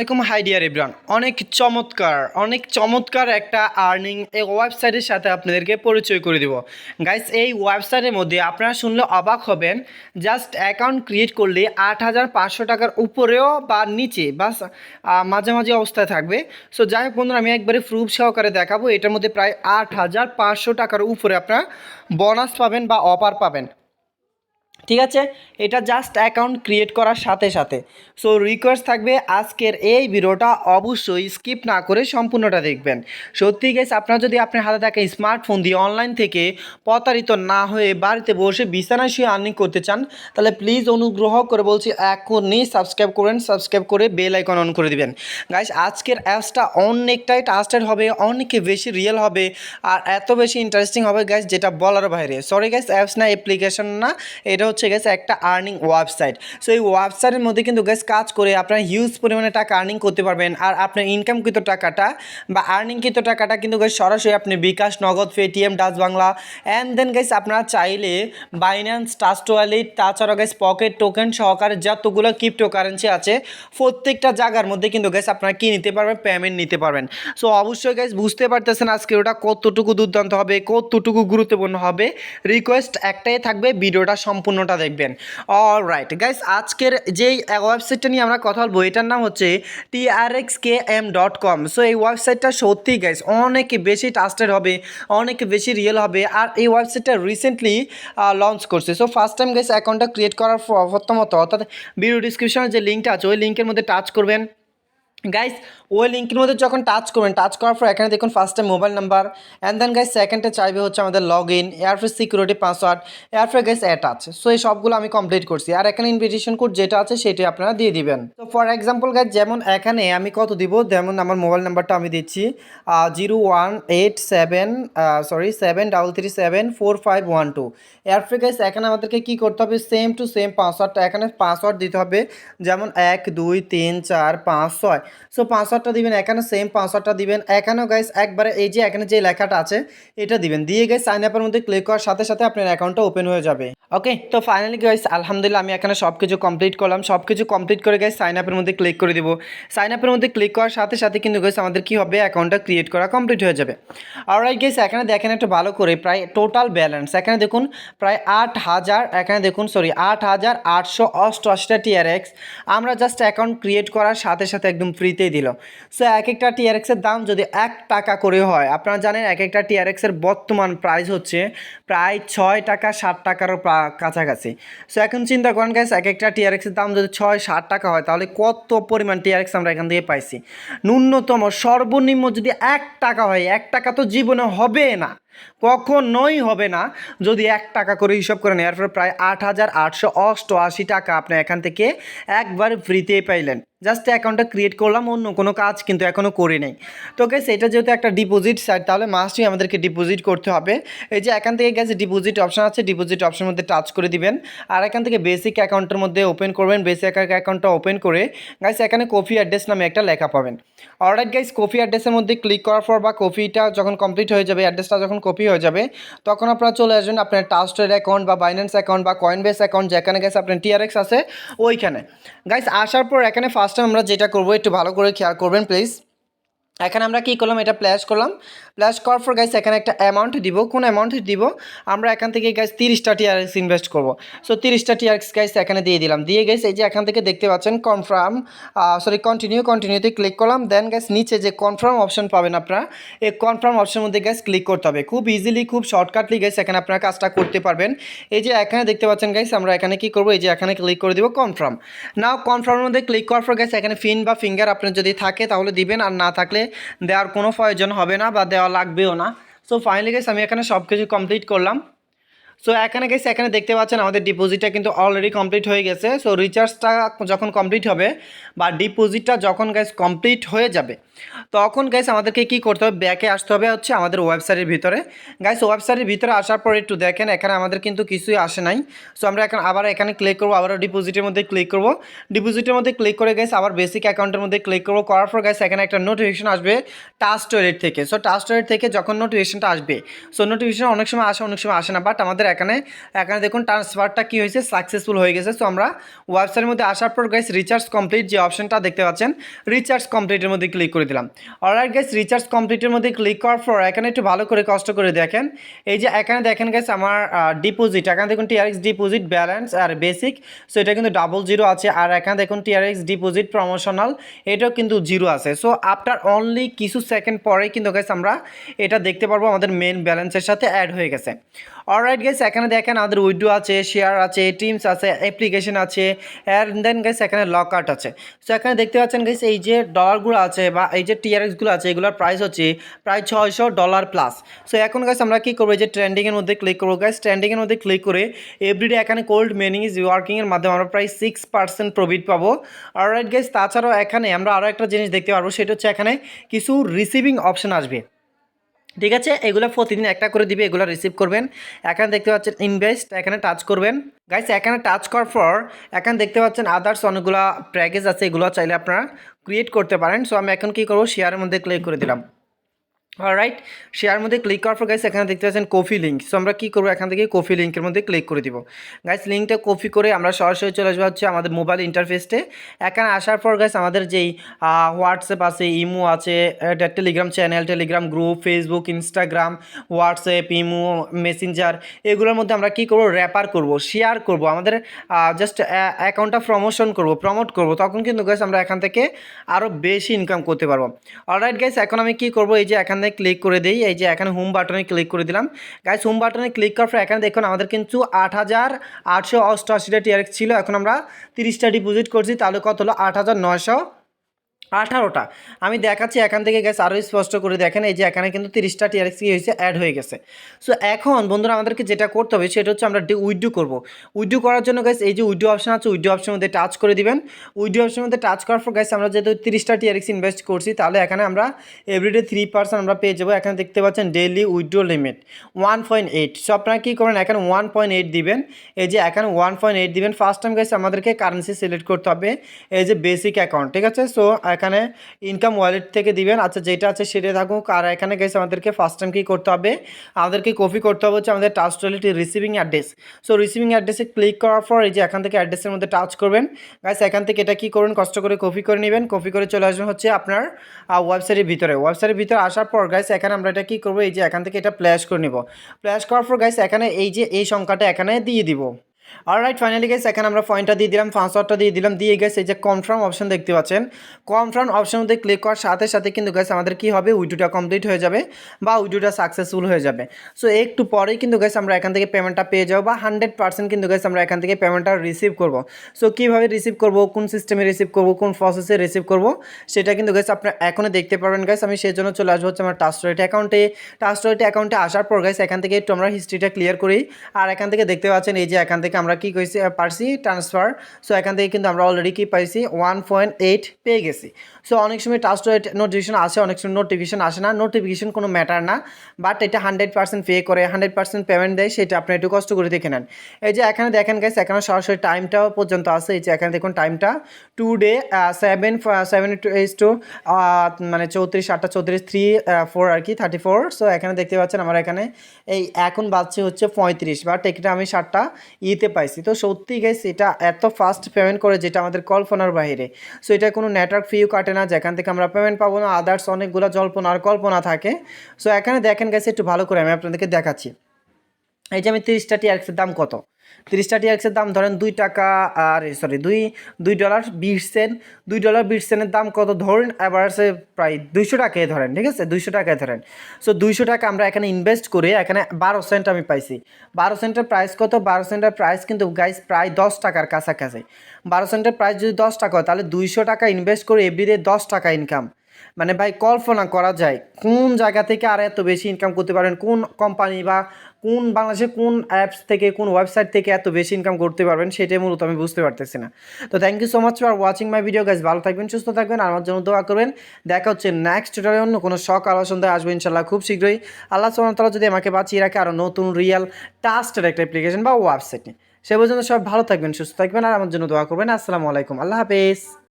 আলাইকুম high deer everyone. অনেক চমৎকার একটা আর্নিং এই ওয়েবসাইটের সাথে আপনাদেরকে পরিচয় করে দিব। গাইস, এই ওয়েবসাইটের মধ্যে আপনারা শুনলে অবাক হবেন। জাস্ট অ্যাকাউন্ট ক্রিয়েট করলে 8,500 টাকার উপরেও বা নিচে বা মাঝামাঝি অবস্থায় থাকবে। সো যাই হোক বন্ধুরা, আমি একবারে প্রুফ সহকারে দেখাবো। এটার মধ্যে প্রায় 8,500 টাকার উপরে আপনারা বোনাস পাবেন বা অফার পাবেন। ঠিক আছে, এটা জাস্ট অ্যাকাউন্ট ক্রিয়েট করার সাথে সাথে। সো রিকোয়েস্ট থাকবে আজকের এই ভিডিওটা অবশ্যই স্কিপ না করে সম্পূর্ণটা দেখবেন। সত্যি গাইস, আপনারা যদি আপনার হাতে থাকা স্মার্টফোন দিয়ে অনলাইন থেকে প্রতারিত না হয়ে বাড়িতে বসে বিছানায় শুয়ে আর্নিং করতে চান, তাহলে প্লিজ অনুগ্রহ করে বলছি এখনই সাবস্ক্রাইব করেন, সাবস্ক্রাইব করে বেল আইকন অন করে দিবেন। গাইস, আজকের অ্যাপসটা অনেকটাই ট্রাস্টেড হবে, অনেক বেশি রিয়েল হবে, আর এত বেশি ইন্টারেস্টিং হবে গাইস, যেটা বলার বাইরে। সরি গাইস, অ্যাপস না, অ্যাপ্লিকেশন না, এটা হচ্ছে গেছে একটা আর্নিং ওয়েবসাইট। সো এই ওয়েবসাইটের মধ্যে কিন্তু গ্যাস কাজ করে আপনারা হিউজ পরিমাণে টাকা আর্নিং করতে পারবেন। আর আপনার ইনকামকৃত টাকাটা বা আর্নিংকৃত টাকাটা কিন্তু গ্যাস সরাসরি আপনি bKash, Nagad, Paytm, Dutch Bangla and then gas আপনারা চাইলে বাইন্যান্স, ট্রাস্ট ওয়ালেট, তাছাড়া গ্যাস পকেট টোকেন সহকারে যতগুলো ক্রিপ্টো কারেন্সি আছে প্রত্যেকটা জায়গার মধ্যে কিন্তু গ্যাস আপনারা কি নিতে পারবেন, পেমেন্ট নিতে পারবেন। সো অবশ্যই গ্যাস বুঝতে পারতেছেন আজকে ওটা কতটুকু দুর্দান্ত হবে, কতটুকু গুরুত্বপূর্ণ হবে। রিকোয়েস্ট একটাই থাকবে, ভিডিওটা সম্পূর্ণটা দেখবেন। অলরাইট গাইস, আজকের যেই ওয়েবসাইটটা নিয়ে আমরা কথা বলবো এটার নাম হচ্ছে trxkm.com। সো এই ওয়েবসাইটটা সত্যি গাইস অনেক বেশি ট্রাস্টেড হবে, অনেক বেশি রিয়েল হবে। আর এই ওয়েবসাইটটা রিসেন্টলি লঞ্চ করছে। সো ফার্স্ট টাইম গাইস অ্যাকাউন্টটা ক্রিয়েট করার প্রথমত অর্থাৎ ভিডিও ডিসক্রিপশনে যে লিঙ্কটা আছে ওই লিঙ্কের মধ্যে টাচ করবেন। গাইস, ওই লিঙ্কের মধ্যে যখন টাচ করবেন, টাচ করার পর এখানে দেখুন ফার্স্টে mobile number and then guys সেকেন্ডে চাইবে হচ্ছে আমাদের লগ ইন, এয়ারফ্রে সিকিউরিটি পাসওয়ার্ড, এয়ারফ্রে গাইস অ্যাটাচ। সো এই সবগুলো আমি কমপ্লিট করছি। আর এখানে ইনভিটেশন কোড যেটা আছে সেটাই আপনারা দিয়ে দিবেন। তো ফর এক্সাম্পল গাইস, যেমন এখানে আমি কত দিব, যেমন আমার মোবাইল নাম্বারটা আমি দিচ্ছি 01877 7337451 এয়ারফ্রে গাইস এখানে আমাদেরকে কী করতে হবে, সেম টু সেম পাসওয়ার্ডটা এখানে পাসওয়ার্ড দিতে হবে, যেমন 1 2 3 4 5 6। সো পাসওয়ার্ডটা দিবেন, এখানে সেম পাসওয়ার্ডটা দিবেন। এখানেও গাইস একবারে এই যে এখানে যে লেখাটা আছে এটা দিবেন, দিয়ে গাইস সাইন আপের মধ্যে ক্লিক করার সাথে সাথে আপনার অ্যাকাউন্টটা ওপেন হয়ে যাবে। ওকে, তো ফাইনালি গাইস আলহামদুলিল্লাহ আমি এখানে সব কিছু কমপ্লিট করলাম। সব কিছু কমপ্লিট করে গাইস সাইন আপের মধ্যে ক্লিক করে দিব। সাইন আপের মধ্যে ক্লিক করার সাথে সাথে কিন্তু গাইস আমাদের কী হবে, অ্যাকাউন্টটা ক্রিয়েট করা কমপ্লিট হয়ে যাবে। অলরাইট গাইস, এখানে দেখেন একটু ভালো করে, প্রায় টোটাল ব্যালেন্স এখানে দেখুন প্রায় 8,000, এখানে দেখুন 8,888টা TRX আমরা জাস্ট অ্যাকাউন্ট ক্রিয়েট করার সাথে সাথে একদম ফ্রিতেই দিল। সো এক একটা TRXের দাম যদি 1 টাকা করে হয়, আপনারা জানেন এক একটা TRXের বর্তমান প্রাইস হচ্ছে প্রায় 6 টাকা 7 টাকারও কাছাকাছি। সো এখন চিন্তা করেন গাইস, এক একটা TRXের দাম যদি 6-7 টাকা হয়, তাহলে কত পরিমাণ TRX আমরা এখান থেকে পাইছি। ন্যূনতম সর্বনিম্ন যদি 1 টাকা হয়, 1 টাকা তো জীবনে হবে না, কখনোই হবে না যদি 1 টাকা করে হিসাব করে নেওয়ার পরে প্রায় 8,888 টাকা আপনি এখান থেকে একবারে ফ্রিতেই পাইলেন। জাস্ট অ্যাকাউন্টটা ক্রিয়েট করলাম, অন্য কোনো কাজ কিন্তু এখনও করি নাই। তো গাইস, এটা যেহেতু একটা ডিপোজিট সাইট, তাহলে মাস্টই আমাদেরকে ডিপোজিট করতে হবে। এই যে এখান থেকে গাইস ডিপোজিট অপশন আছে, ডিপোজিট অপশনের মধ্যে টাচ করে দিবেন। আর এখান থেকে বেসিক অ্যাকাউন্টের মধ্যে ওপেন করবেন। বেসিক অ্যাকাউন্টটা ওপেন করে গাইস এখানে কপি অ্যাড্রেস নামে একটা লেখা পাবেন। অলরাইট গাইস, কপি অ্যাড্রেসের মধ্যে ক্লিক করার পর বা কপিটা যখন কমপ্লিট হয়ে যাবে, অ্যাড্রেসটা যখন কপি হয়ে যাবে, তখন আপনারা চলে আসবেন আপনার ট্রাস্টেড অ্যাকাউন্ট বা বাইন্যান্স অ্যাকাউন্ট বা কয়েনবেস অ্যাকাউন্ট, যেখানে গাইস আপনার TRX আছে ওইখানে। গাইস আসার পর এখানে ফার্স্ট টাইম আমরা যেটা করবো একটু ভালো করে খেয়াল করবেন প্লিজ। এখানে আমরা কী করলাম, এটা প্লেস করলাম। প্লেস করার পর গাইস এখানে একটা অ্যামাউন্ট দিব। কোন অ্যামাউন্ট দিব, আমরা এখান থেকে গাইস 30টা TRX ইনভেস্ট করব। সো 30টা TRX গাইস এখানে দিয়ে দিলাম। দিয়ে গাইস এই যে এখান থেকে দেখতে পাচ্ছেন কন্টিনিউতে ক্লিক করলাম। দেন গাইস নিচে যে কনফার্ম অপশন পাবেন আপনারা, এই কনফার্ম অপশনের মধ্যে গাইস ক্লিক করতে হবে। খুব ইজিলি, খুব শর্টকাটলি গাইস এখানে আপনারা কাজটা করতে পারবেন। এই যে এখানে দেখতে পাচ্ছেন গাইস, আমরা এখানে কি করব, এই যে এখানে ক্লিক করে দিব কনফার্ম। নাও কনফার্মের মধ্যে ক্লিক করার পর গাইস এখানে পিন বা ফিঙ্গার আপনার যদি থাকে তাহলে দিবেন, আর না থাকলে দেওয়ার কোনো প্রয়োজন হবে না বা দেওয়া লাগবেও না। সো ফাইনালি গাইস আমি এখানে সব কিছু কমপ্লিট করলাম। সো এখানে গাইস এখানে দেখতে পাচ্ছেন আমাদের ডিপোজিটটা কিন্তু অলরেডি কমপ্লিট হয়ে গেছে। সো রিচার্জটা যখন কমপ্লিট হবে বা ডিপোজিটটা যখন গাইস কমপ্লিট হয়ে যাবে, তখন গাইস আমাদেরকে কী করতে হবে, ব্যাকে আসতে হবে হচ্ছে আমাদের ওয়েবসাইটের ভিতরে। গাইস ওয়েবসাইটের ভিতরে আসার পর একটু দেখেন, এখানে আমাদের কিন্তু কিছুই আসে নাই। সো আমরা এখন আবার এখানে ক্লিক করবো, আবারও ডিপোজিটের মধ্যে ক্লিক করব। ডিপোজিটের মধ্যে ক্লিক করে গাইস আবার বেসিক অ্যাকাউন্টের মধ্যে ক্লিক করবো। করার পর গাইস এখানে একটা নোটিফিকেশন আসবে ট্রাস্ট ওয়ালেট থেকে। সো ট্রাস্ট ওয়ালেট থেকে যখন নোটিফিকেশনটা আসবে, সো নোটিফিকেশন অনেক সময় আসে, অনেক সময় আসে না, বাট আমাদের এখানে দেখুন ট্রান্সফারটা কী হয়েছে, সাকসেসফুল হয়ে গেছে। সো আমরা ওয়েবসাইটের মধ্যে আসার পর গাইস রিচার্জ কমপ্লিট যে অপশনটা দেখতে পাচ্ছেন, রিচার্জ কমপ্লিটের মধ্যে ক্লিক করে দিলাম। অলরাইট গাইস, রিচার্জ কমপ্লিটের মধ্যে ক্লিক করার পর এখানে একটু ভালো করে কষ্ট করে দেখেন, এই যে এখানে দেখেন গাইস আমার ডিপোজিট, এখানে দেখুন টিআরএক্স ডিপোজিট ব্যালেন্স আর বেসিক, সো এটা কিন্তু 00 আছে। আর এখানে দেখুন টিআরএক্স ডিপোজিট প্রমোশনাল, এটাও কিন্তু 0 আছে। সো আফটার অনলি কিছু সেকেন্ড পরেই কিন্তু গাইস আমরা এটা দেখতে পারবো আমাদের মেন ব্যালেন্সের সাথে অ্যাড হয়ে গেছে। অলরাইট গাইস, এখানে দেখেন আমাদের উইড্রো আছে, শেয়ার আছে, টিমস আছে, অ্যাপ্লিকেশন আছে, অ্যান্ড দেন গাইস এখানে লক আউট আছে। সো এখানে দেখতে পাচ্ছেন গাইস এই যে ডলারগুলো আছে বা এই যে টিআরএক্সগুলো আছে, এগুলোর প্রাইস হচ্ছে প্রায় $600 প্লাস। সো এখন গাইস আমরা কী করবো, এই যে ট্রেন্ডিংয়ের মধ্যে ক্লিক করবো গাইস। ট্রেন্ডিংয়ের মধ্যে ক্লিক করে এভরিডে এখানে কোল্ড মেনিং ইজ ওয়ার্কিংয়ের মাধ্যমে আমরা প্রায় 6% প্রফিট পাবো। অলরাইট গাইস, তাছাড়াও এখানে আমরা আরও একটা জিনিস দেখতে পারবো, সেটা হচ্ছে এখানে কিছু রিসিভিং অপশন আসবে। ঠিক আছে, এগুলো প্রতিদিন একটা করে দিবে, এগুলো রিসিভ করবেন। এখানে দেখতে পাচ্ছেন ইনভেস্ট, এখানে টাচ করবেন গাইস। এখানে টাচ করার পর এখানে দেখতে পাচ্ছেন আদার্স অনেকগুলো প্যাকেজ আছে, এগুলো চাইলে আপনারা ক্রিয়েট করতে পারেন। সো আমি এখন কী করবো, শেয়ারের মধ্যে ক্লিক করে দিলাম। অলরাইট, শেয়ার মধ্যে ক্লিক করার পর গাইস এখানে দেখতে পাচ্ছেন কপি লিঙ্ক। সো আমরা কী করবো, এখান থেকে কপি লিঙ্কের মধ্যে ক্লিক করে দিব গাইস। লিঙ্কটা কপি করে আমরা সরাসরি চলে আসবো হচ্ছে আমাদের মোবাইল ইন্টারফেসে। এখানে আসার পর গাইস আমাদের যেই হোয়াটসঅ্যাপ আছে, ইমো আছে, Telegram channel, Telegram group, Facebook, Instagram, WhatsApp, imo, Messenger, এগুলোর মধ্যে আমরা কী করবো, র্যাপার করব, শেয়ার করব, আমাদের জাস্ট অ্যাকাউন্টটা প্রমোট করব। তখন কিন্তু গাইস আমরা এখান থেকে আরও বেশি ইনকাম করতে পারবো। অলরাইট গাইস, এখন আমি কী করবো, এই যে এখান ক্লিক করে দিই, এই যে এখানে হোম বাটনে ক্লিক করে দিলাম গাইস। হোম বাটনে ক্লিক করার পর এখানে দেখুন আমাদের কিন্তু 8,888টা টিআরএক্স ছিল। এখন আমরা 30টা ডিপোজিট করছি, তাহলে কত হলো, 8,918টা। আমি দেখাচ্ছি এখান থেকে গ্যাস আরও স্পষ্ট করে দেখেন, এই যে এখানে কিন্তু 30টা টিআরএক্স কি হয়েছে, অ্যাড হয়ে গেছে। সো এখন বন্ধুরা আমাদেরকে যেটা করতে হবে সেটা হচ্ছে আমরা উইথড্র করবো। উইথড্র করার জন্য গ্যাস এই যে উইথড্র অপশন আছে, উইথড্র অপশনের মধ্যে টাচ করে দিবেন। উইথড্র অপশনের মধ্যে টাচ করার পর গ্যাস আমরা যেহেতু 30টা টিআরএক্স ইনভেস্ট করছি, তাহলে এখানে আমরা এভরিডে 3% আমরা পেয়ে যাবো। এখানে দেখতে পাচ্ছেন ডেইলি উইথড্র লিমিট 1.8। সো আপনারা কী করবেন, এখানে 1.8 দিবেন, এই যে এখানে 1.8 দিবেন। ফার্স্ট টাইম গ্যাস আমাদেরকে কারেন্সি সিলেক্ট করতে হবে, এই যে বেসিক অ্যাকাউন্ট, ঠিক আছে। সো এখানে ইনকাম ওয়ালেট থেকে দিবেন, আচ্ছা যেটা আছে সেটাই থাকুক। আর এখানে গেছে আমাদেরকে ফার্স্ট টাইম কী করতে হবে, আমাদেরকে কপি করতে হবে হচ্ছে আমাদের trust wallet receiving address. So receiving অ্যাড্রেসে ক্লিক করার পর এই যে এখান থেকে অ্যাড্রেসের মধ্যে টাচ করবেন গাইস। এখান থেকে এটা কী করবেন, কষ্ট করে কপি করে নেবেন, কপি করে চলে আসবেন হচ্ছে আপনার ওয়েবসাইটের ভিতরে। ওয়েবসাইটের ভিতরে আসার পর গাইস এখানে আমরা এটা কী করবো, এই যে এখান থেকে এটা প্লেস করে নেব। প্লেস করার পর গাইস এখানে এই যে এই সংখ্যাটা এখানে দিয়ে দিব। অলরাইট, ফাইনালি গাইস এখানে আমরা পয়েন্টটা দিয়ে দিলাম, পাসওয়ার্ডটা দিয়ে দিলাম, দিয়ে গাইস এই যে কনফার্ম অপশন দেখতে পাচ্ছেন, কনফার্ম অপশন মধ্যে ক্লিক করার সাথে সাথে কিন্তু গাইস আমাদের কি হবে, উইড্রোটা কমপ্লিট হয়ে যাবে বা উইড্রোটা সাকসেসফুল হয়ে যাবে। সো একটু পরেই কিন্তু গাইস আমরা এখান থেকে পেমেন্টটা পেয়ে যাবো বা 100% কিন্তু গাইস আমরা এখান থেকে পেমেন্টটা রিসিভ করব। সো কীভাবে রিসিভ করব, কোন সিস্টেমে রিসিভ করব, কোন প্রসেসে রিসিভ করব, সেটা কিন্তু গাইস আপনারা এখনই দেখতে পারবেন গাইস। আমি সেই জন্য চলে আসবো হচ্ছে আমার ট্রাস্ট ওয়ালেট অ্যাকাউন্টে। ট্রাস্ট ওয়ালেট অ্যাকাউন্টে আসার পর গাইস এখান থেকে একটু আমরা হিস্ট্রিটা ক্লিয়ার করি। আর এখান থেকে দেখতে পাচ্ছেন এই যে এখান থেকে আমরা কী করেছি, পারছি ট্রান্সফার। সো এখান থেকে কিন্তু আমরা অলরেডি কি পাইছি, 1.8 পেয়ে গেছি। সো অনেক সময় ট্রাস্ট ওয়ালেট নোটিফিকেশন আসে, অনেক সময় নোটিফিকেশন আসে না। নোটিফিকেশন কোনো ম্যাটার না, বাট এটা 100% পে করে 100% পেমেন্ট দেয়, সেটা আপনি একটু কষ্ট করে দেখে নেন। এই যে এখানে দেখেন গাইস, এখানে সরাসরি টাইমটাও পর্যন্ত আছে। এই যে এখানে দেখুন টাইমটা টুডে 7 মানে 34 8টা 34 3 4 আর কি 34। সো এখানে দেখতে পাচ্ছেন আমার এখানে এই এখন বাজছে হচ্ছে 35, বাট এটা আমি 7টা ইতে পাইছি। তো সত্যি গাইস এটা এত ফাস্ট পেমেন্ট করে যেটা আমাদের কল্পনার বাইরে। সো এটা কোনো নেটওয়ার্ক ফিও কাটে না যেখান থেকে আমরা পেমেন্ট পাবো না, আদার্স অনেকগুলো কল্পনা থাকে। সো এখানে দেখেন গাইস একটু ভালো করে আমি আপনাদেরকে দেখাচ্ছি। এই যে আমি 30টা টিআরএক্সের দাম কত, 30টা টিআরএক্সের দাম ধরেন $2.20 $2.20 দাম কত ধরেন, অ্যাভারেজে প্রায় 200 টাকায় ধরেন, ঠিক আছে, 200 টাকায় ধরেন। সো 200 টাকা আমরা এখানে ইনভেস্ট করে এখানে 12 সেন্ট আমি পাইছি। 12 সেন্টের প্রাইস কত, 12 সেন্টের প্রাইস কিন্তু গাইস প্রায় 10 টাকার কাছাকাছি। 12 সেন্টের প্রাইস যদি 10 টাকা হয়, তাহলে 200 টাকা ইনভেস্ট করে এভরিডে 10 টাকা ইনকাম। মানে ভাই কল্পনা করা যায় কোন জায়গা থেকে আর এত বেশি ইনকাম করতে পারেন, কোন কোম্পানি বা কোন বাংলাদেশে কোন অ্যাপস থেকে, কোন ওয়েবসাইট থেকে এত বেশি ইনকাম করতে পারবেন, সেটাই মূলত আমি বুঝতে পারতেছি না। তো thank you so much for watching my video guys. ভালো থাকবেন, সুস্থ থাকবেন, আর আমার জন্য দোয়া করবেন। দেখা হচ্ছে নেক্সট টিউটোরিয়ালে, অন্য কোনো শখ আলোচনায় আসবে ইনশাল্লাহ খুব শীঘ্রই। আল্লাহ সুবহানাহু ওয়া তাআলা যদি আমাকে বাঁচিয়ে রাখে আরও নতুন রিয়েল ট্রাস্টেড একটা অ্যাপ্লিকেশন বা ওয়েবসাইট নিয়ে, সে পর্যন্ত সব ভালো থাকবেন, সুস্থ থাকবেন, আর আমার জন্য দোয়া করবেন। আসসালামু আলাইকুম, আল্লাহ হাফেজ।